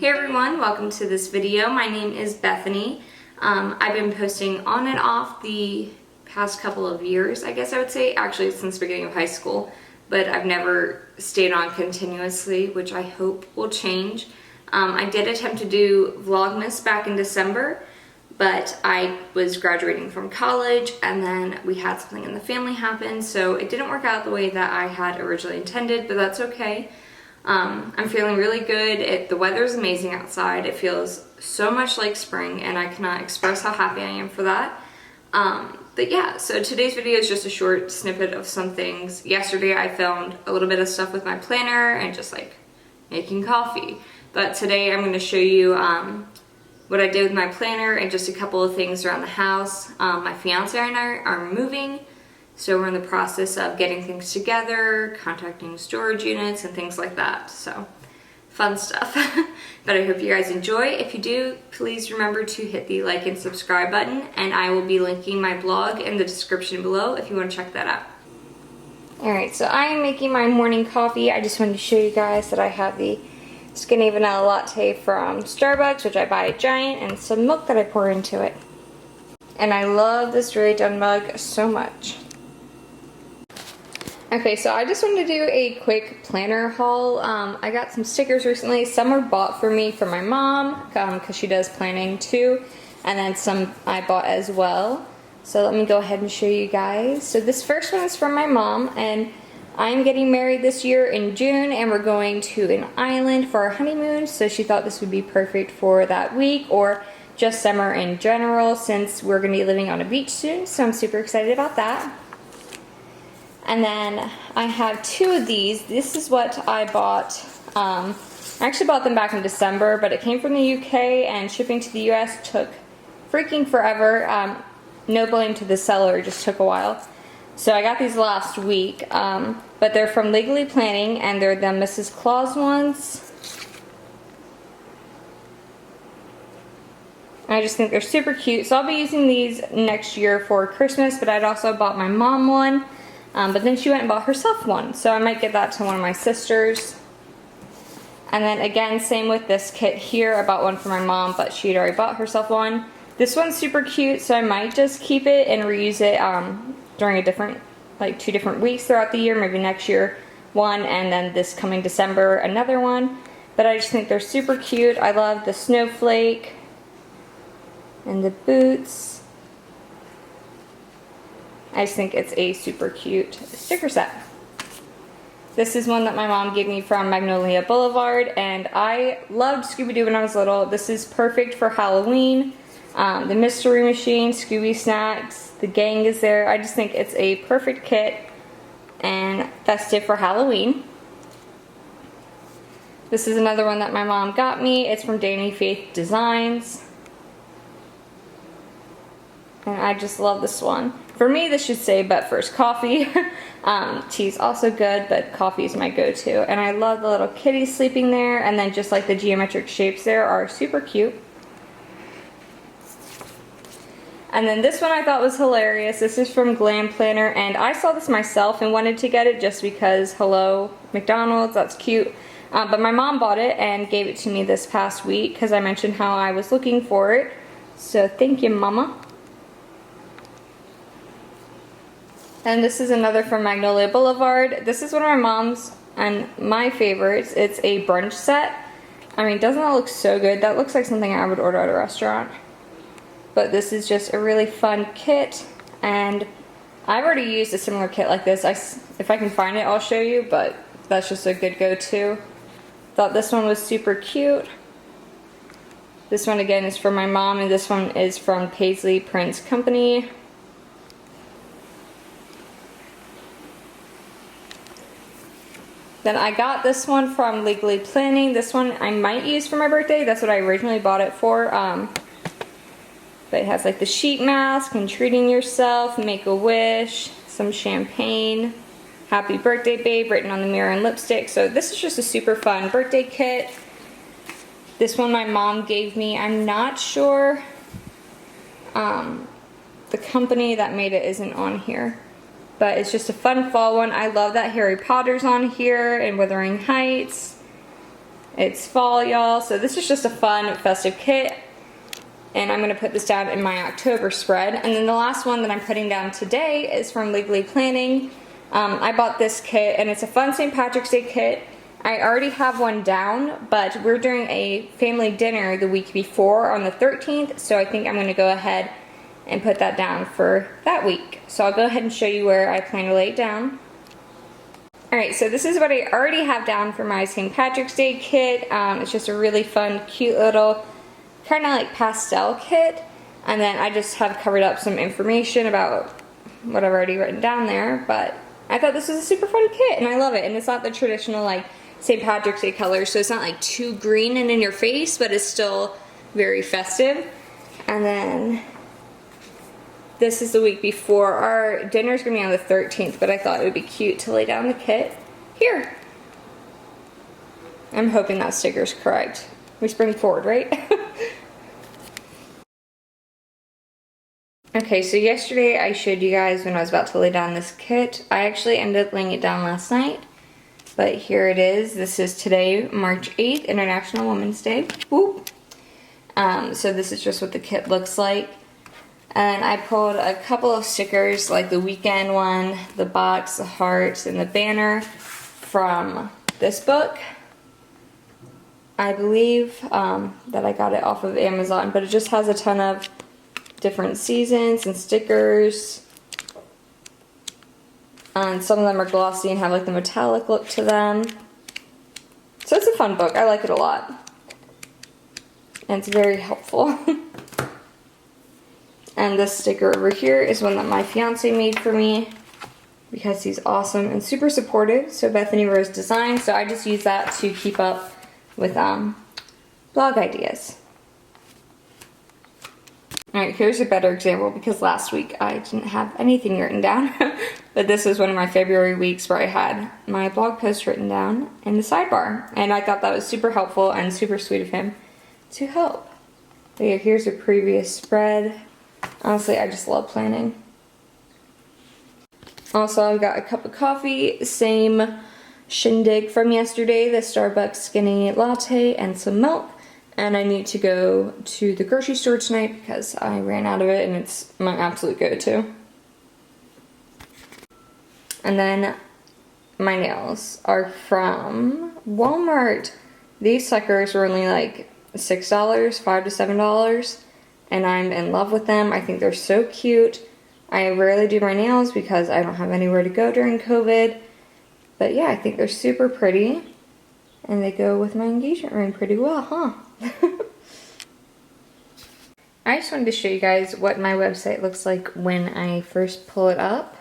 Hey everyone, welcome to this video. My name is Bethany. I've been posting on and off the past couple of years, I guess I would say, actually since the beginning of high school, but I've never stayed on continuously, which I hope will change. I did attempt to do Vlogmas back in December, but I was graduating from college and then we had something in the family happen, so it didn't work out the way that I had originally intended, but that's okay. I'm feeling really good. The weather's amazing outside. It feels so much like spring and I cannot express how happy I am for that. But yeah, so today's video is just a short snippet of some things. Yesterday I filmed a little bit of stuff with my planner and just like making coffee. But today I'm going to show you what I did with my planner and just a couple of things around the house. My fiance and I are moving. So we're in the process of getting things together, contacting storage units and things like that. So fun stuff. But I hope you guys enjoy. If you do, please remember to hit the like and subscribe button, and I will be linking my blog in the description below if you want to check that out. Alright, so I am making my morning coffee. I just wanted to show you guys that I have the skinny vanilla latte from Starbucks, which I buy at Giant, and some milk that I pour into it. And I love this Really Done mug so much. Okay, so I just wanted to do a quick planner haul. I got some stickers recently. Some were bought for me from my mom, because she does planning too. And then some I bought as well. So let me go ahead and show you guys. So this first one is from my mom, and I'm getting married this year in June, and we're going to an island for our honeymoon. So she thought this would be perfect for that week, or just summer in general, since we're going to be living on a beach soon. So I'm super excited about that. And then I have two of these. This is what I bought. I actually bought them back in December, but it came from the UK and shipping to the US took freaking forever. No blame to the seller, it just took a while. So I got these last week, but they're from Legally Planning and they're the Mrs. Claus ones. I just think they're super cute. So I'll be using these next year for Christmas, but I'd also bought my mom one. But then she went and bought herself one, so I might give that to one of my sisters. And then again, same with this kit here. I bought one for my mom, but she had already bought herself one. This one's super cute, so I might just keep it and reuse it during a different, like 2 different weeks throughout the year. Maybe next year one, and then this coming December another one. But I just think they're super cute. I love the snowflake and the boots. I just think it's a super cute sticker set. This is one that my mom gave me from Magnolia Boulevard, and I loved Scooby-Doo when I was little. This is perfect for Halloween. The Mystery Machine, Scooby Snacks, the gang is there. I just think it's a perfect kit and festive for Halloween. This is another one that my mom got me. It's from Danny Faith Designs. And I just love this one. For me, this should say but first coffee. Tea's also good, but coffee is my go-to. And I love the little kitty sleeping there, and then just like the geometric shapes there are super cute. And then this one I thought was hilarious. This is from Glam Planner, and I saw this myself and wanted to get it just because, hello, McDonald's, that's cute. But my mom bought it and gave it to me this past week because I mentioned how I was looking for it. So thank you, Mama. And this is another from Magnolia Boulevard. This is one of my mom's and my favorites. It's a brunch set. I mean, doesn't that look so good? That looks like something I would order at a restaurant. But this is just a really fun kit. And I've already used a similar kit like this. If I can find it, I'll show you. But that's just a good go-to. Thought this one was super cute. This one again is from my mom, and this one is from Paisley Prince Company. Then I got this one from Legally Planning. This one I might use for my birthday. That's what I originally bought it for. But it has like the sheet mask and treating yourself, make a wish, some champagne, happy birthday babe written on the mirror and lipstick. So this is just a super fun birthday kit. This one my mom gave me. I'm not sure. The company that made it isn't on here. But it's just a fun fall one. I love that Harry Potter's on here and Wuthering Heights. It's fall, y'all, so this is just a fun festive kit. And I'm gonna put this down in my October spread. And then the last one that I'm putting down today is from Legally Planning. I bought this kit and it's a fun St. Patrick's Day kit. I already have one down, but we're doing a family dinner the week before on the 13th, so I think I'm gonna go ahead and put that down for that week. So I'll go ahead and show you where I plan to lay it down. Alright, so this is what I already have down for my St. Patrick's Day kit. It's just a really fun, cute little kind of like pastel kit, and then I just have covered up some information about what I've already written down there, but I thought this was a super fun kit and I love it. And it's not the traditional like St. Patrick's Day color, so it's not like too green and in your face, but it's still very festive. And then this is the week before. Our dinner's gonna be on the 13th, but I thought it would be cute to lay down the kit here. I'm hoping that sticker's correct. We spring forward, right? Okay, so yesterday I showed you guys when I was about to lay down this kit. I actually ended up laying it down last night, but here it is. This is today, March 8th, International Women's Day. Whoop. So this is just what the kit looks like. And I pulled a couple of stickers, like the weekend one, the box, the hearts, and the banner from this book. I believe that I got it off of Amazon, but it just has a ton of different seasons and stickers. And some of them are glossy and have like the metallic look to them. So it's a fun book. I like it a lot. And it's very helpful. And this sticker over here is one that my fiance made for me because he's awesome and super supportive. So Bethany Rose Design. So I just use that to keep up with blog ideas. Alright, here's a better example because last week I didn't have anything written down. But this was one of my February weeks where I had my blog post written down in the sidebar. And I thought that was super helpful and super sweet of him to help. But yeah, here's a previous spread. Honestly, I just love planning. Also, I've got a cup of coffee, same shindig from yesterday, the Starbucks skinny latte and some milk. And I need to go to the grocery store tonight because I ran out of it and it's my absolute go-to. And then my nails are from Walmart. These suckers were only like $6, $5 to $7, and I'm in love with them. I think they're so cute. I rarely do my nails because I don't have anywhere to go during COVID. But yeah, I think they're super pretty. And they go with my engagement ring pretty well, huh? I just wanted to show you guys what my website looks like when I first pull it up.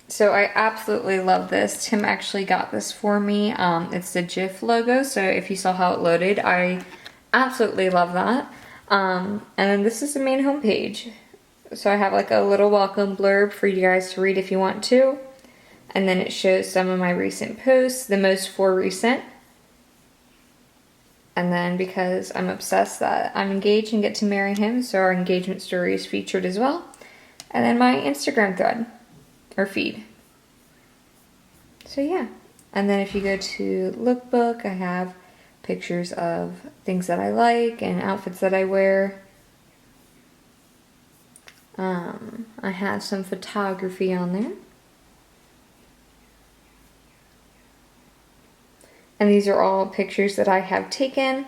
So I absolutely love this. Tim actually got this for me. It's the GIF logo, so if you saw how it loaded, I absolutely love that. And then this is the main homepage. So I have like a little welcome blurb for you guys to read if you want to. And then it shows some of my recent posts, the most 4 recent. And then because I'm obsessed that I'm engaged and get to marry him, so our engagement story is featured as well. And then my Instagram thread, or feed. So yeah. And then if you go to lookbook, I have pictures of things that I like and outfits that I wear. I have some photography on there. And these are all pictures that I have taken.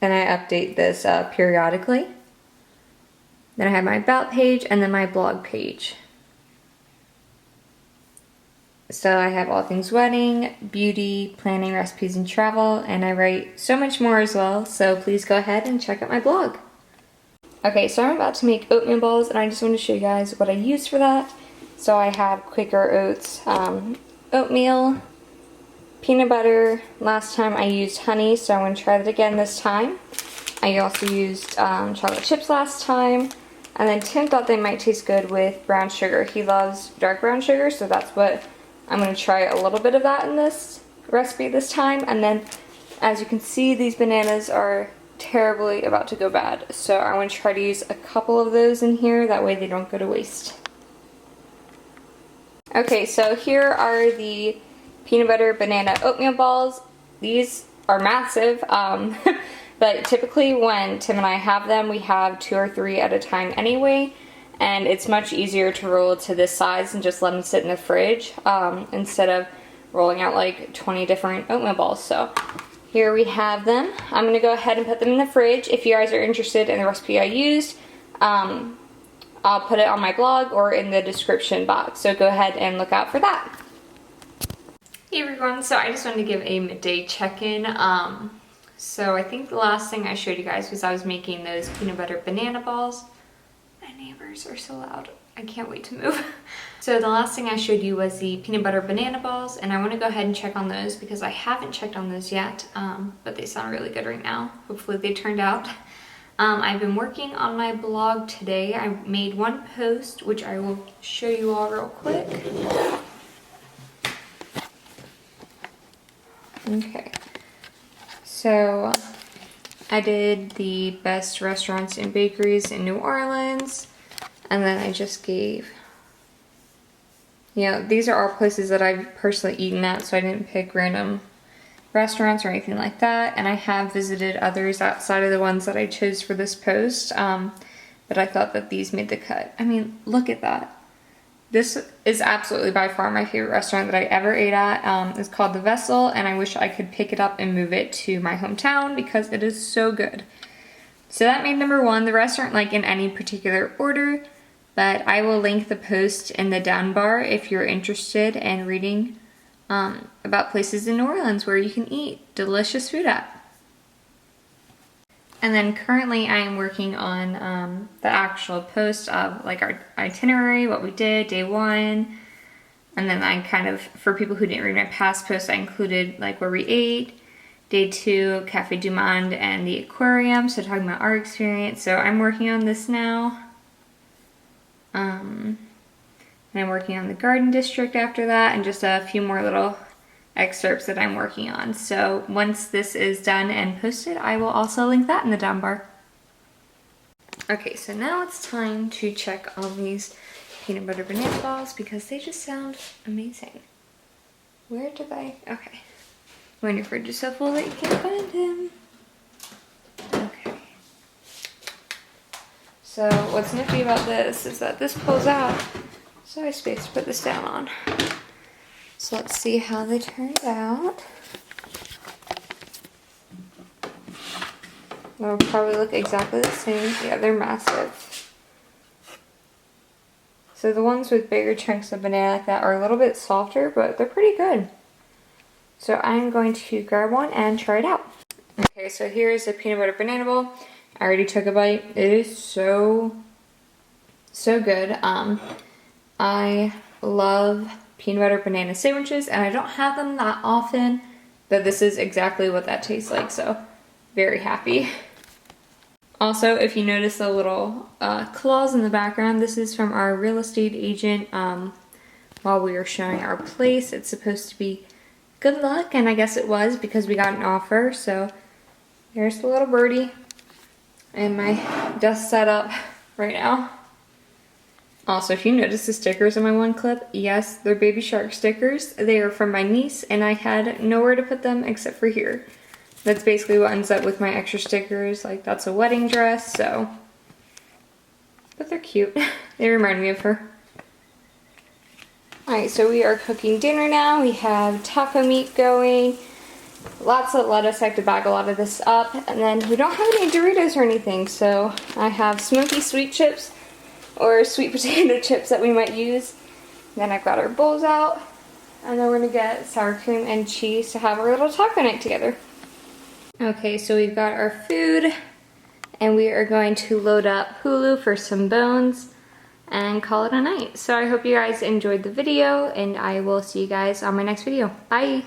And I update this periodically. Then I have my about page and then my blog page. So I have all things wedding, beauty, planning, recipes, and travel, and I write so much more as well, so please go ahead and check out my blog. Okay, so I'm about to make oatmeal balls, and I just want to show you guys what I use for that. So I have Quaker Oats oatmeal, peanut butter. Last time I used honey, so I'm going to try that again this time. I also used chocolate chips last time. And then Tim thought they might taste good with brown sugar. He loves dark brown sugar, so that's what I'm going to try a little bit of that in this recipe this time. And then, as you can see, these bananas are terribly about to go bad. So I want to try to use a couple of those in here, that way they don't go to waste. Okay, so here are the peanut butter banana oatmeal balls. These are massive, but typically when Tim and I have them, we have 2 or 3 at a time anyway, and it's much easier to roll to this size and just let them sit in the fridge instead of rolling out like 20 different oatmeal balls. So here we have them. I'm gonna go ahead and put them in the fridge. If you guys are interested in the recipe I used, I'll put it on my blog or in the description box, so go ahead and look out for that. Hey everyone, so I just wanted to give a midday check-in. So I think the last thing I showed you guys was I was making those peanut butter banana balls. My neighbors are so loud. I can't wait to move. So the last thing I showed you was the peanut butter banana balls, and I want to go ahead and check on those because I haven't checked on those yet, but they sound really good right now. Hopefully they turned out. I've been working on my blog today. I made one post, which I will show you all real quick. Okay, so I did the best restaurants and bakeries in New Orleans, and then I just gave, these are all places that I've personally eaten at, so I didn't pick random restaurants or anything like that, and I have visited others outside of the ones that I chose for this post, but I thought that these made the cut. I mean, look at that. This is absolutely by far my favorite restaurant that I ever ate at. It's called The Vessel, and I wish I could pick it up and move it to my hometown because it is so good. So that made number 1. The rest aren't like in any particular order, but I will link the post in the down bar if you're interested in reading about places in New Orleans where you can eat delicious food at. And then currently I am working on the actual post of like our itinerary, what we did, day 1. And then I kind of, for people who didn't read my past post, I included like where we ate, day 2, Cafe du Monde and the aquarium, so talking about our experience. So I'm working on this now. And I'm working on the garden district after that, and just a few more little excerpts that I'm working on. So once this is done and posted, I will also link that in the down bar. Okay, so now it's time to check on these peanut butter banana balls because they just sound amazing. Where did I? Okay. When your fridge is so full that you can't find him. Okay. So what's nifty about this is that this pulls out, so I have space to put this down on. So let's see how they turned out. They'll probably look exactly the same. Yeah, they're massive. So the ones with bigger chunks of banana like that are a little bit softer, but they're pretty good. So I'm going to grab one and try it out. Okay, so here's a peanut butter banana bowl. I already took a bite. It is so good. I love peanut butter banana sandwiches, and I don't have them that often, but this is exactly what that tastes like, so very happy. Also, if you notice the little claws in the background, this is from our real estate agent while we were showing our place. It's supposed to be good luck, and I guess it was because we got an offer. So there's the little birdie and my desk setup right now. Also, if you notice the stickers in my one clip, yes, they're baby shark stickers. They are from my niece, and I had nowhere to put them except for here. That's basically what ends up with my extra stickers. Like, that's a wedding dress, so. But they're cute. They remind me of her. Alright, so we are cooking dinner now. We have taco meat going. Lots of lettuce. I have to bag a lot of this up. And then we don't have any Doritos or anything, so I have smoky sweet chips or sweet potato chips that we might use. Then I've got our bowls out. And then we're going to get sour cream and cheese to have our little taco night together. Okay, so we've got our food. And we are going to load up Hulu for some bones and call it a night. So I hope you guys enjoyed the video, and I will see you guys on my next video. Bye!